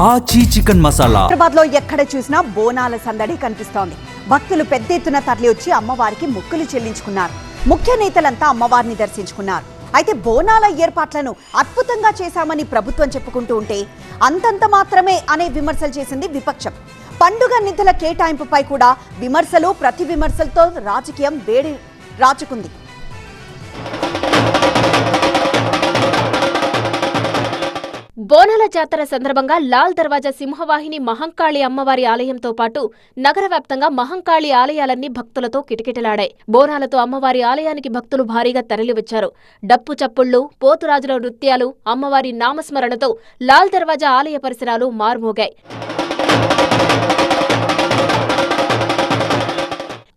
ఆచి చికెన్ మసాలా. హైదరాబాద్ లో ఎక్కడ చూసినా బోనాల సందడి కనిపిస్తోంది. భక్తులు పెద్ద ఎత్తున తరలి వచ్చి అమ్మవారికి మొక్కులు చెల్లించుకున్నారు. ముఖ్య నేతలంతా అమ్మవారిని దర్శించుకున్నారు. అయితే బోనాల ఏర్పాట్లను అద్భుతంగా చేశామని ప్రభుత్వం చెప్పుకుంటూ ఉంటే అంతంత మాత్రమే అనే విమర్శలు చేసింది విపక్షం. పండుగ నిధుల కేటాయింపుపై కూడా విమర్శలు ప్రతి విమర్శలతో రాజకీయం వేడి రాచుకుంది. బోనాల జాతర సందర్భంగా లాల్ దర్వాజా సింహవాహిని మహంకాళి అమ్మవారి ఆలయంతో పాటు నగర వ్యాప్తంగా మహంకాళి ఆలయాలన్నీ భక్తులతో కిటకిటలాడాయి. బోనాలతో అమ్మవారి ఆలయానికి భక్తులు భారీగా తరలివచ్చారు. డప్పు చప్పుళ్లు, పోతురాజుల నృత్యాలు, అమ్మవారి నామస్మరణతో లాల్ దర్వాజా ఆలయ పరిసరాలు మార్మోగాయి.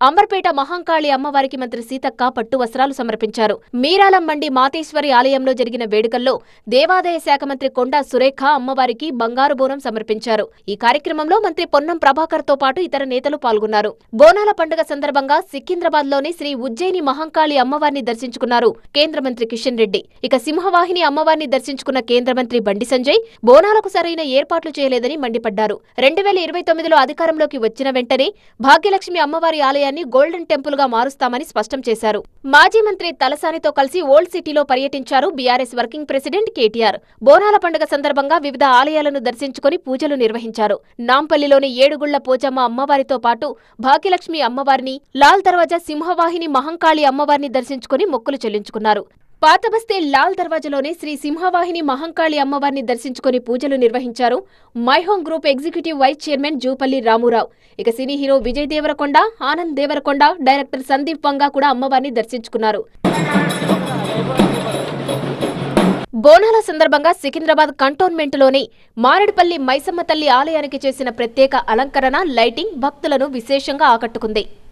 అంబర్పేట మహంకాళి అమ్మవారికి మంత్రి సీతక్క పట్టు వస్త్రాలు సమర్పించారు. మీరాలం మండి మాతేశ్వరి ఆలయంలో జరిగిన వేడుకల్లో దేవాదాయ శాఖ మంత్రి కొండా సురేఖ అమ్మవారికి బంగారు బోనం సమర్పించారు. ఈ కార్యక్రమంలో మంత్రి పొన్నం ప్రభాకర్ తో పాటు ఇతర నేతలు పాల్గొన్నారు. బోనాల పండుగ సందర్భంగా సికింద్రాబాద్ లోని శ్రీ ఉజ్జయిని మహంకాళి అమ్మవారిని దర్శించుకున్నారు కేంద్ర మంత్రి కిషన్ రెడ్డి. ఇక సింహవాహిని అమ్మవారిని దర్శించుకున్న కేంద్ర మంత్రి బండి సంజయ్ బోనాలకు సరైన ఏర్పాట్లు చేయలేదని మండిపడ్డారు. 2029లో అధికారంలోకి వచ్చిన వెంటనే భాగ్యలక్ష్మి అమ్మవారి ఆలయాన్ని గోల్డెన్ టెంపుల్ గా మారుస్తామని స్పష్టం చేశారు. మాజీ మంత్రి తలసానితో కలిసి ఓల్డ్ సిటీలో పర్యటించారు బీఆర్ఎస్ వర్కింగ్ ప్రెసిడెంట్ కేటీఆర్. బోనాల పండుగ సందర్భంగా వివిధ ఆలయాలను దర్శించుకుని పూజలు నిర్వహించారు. నాంపల్లిలోని ఏడుగుళ్ల పోచమ్మ అమ్మవారితో పాటు భాగ్యలక్ష్మి అమ్మవారిని, లాల్ దర్వాజా సింహవాహిని మహంకాళి అమ్మవారిని దర్శించుకుని మొక్కులు చెల్లించుకున్నారు. పాతబస్తీ లాల్ దర్వాజాలోని శ్రీ సింహవాహిని మహంకాళి అమ్మవారిని దర్శించుకుని పూజలు నిర్వహించారు My Home group executive vice chairman Jupally Ramu Rao. ఇక cine hero Vijay Deverakonda, Anand Deverakonda, director Sandeep Vanga కూడా అమ్మవారిని దర్శించుకున్నారు. బోనాల సందర్భంగా సికింద్రాబాద్ కంటోన్మెంట్లోని మారేడుపల్లి మైసమ్మ తల్లి ఆలయానికి చేసిన ప్రత్యేక అలంకరణ, లైటింగ్ భక్తులను విశేషంగా ఆకట్టుకుంది.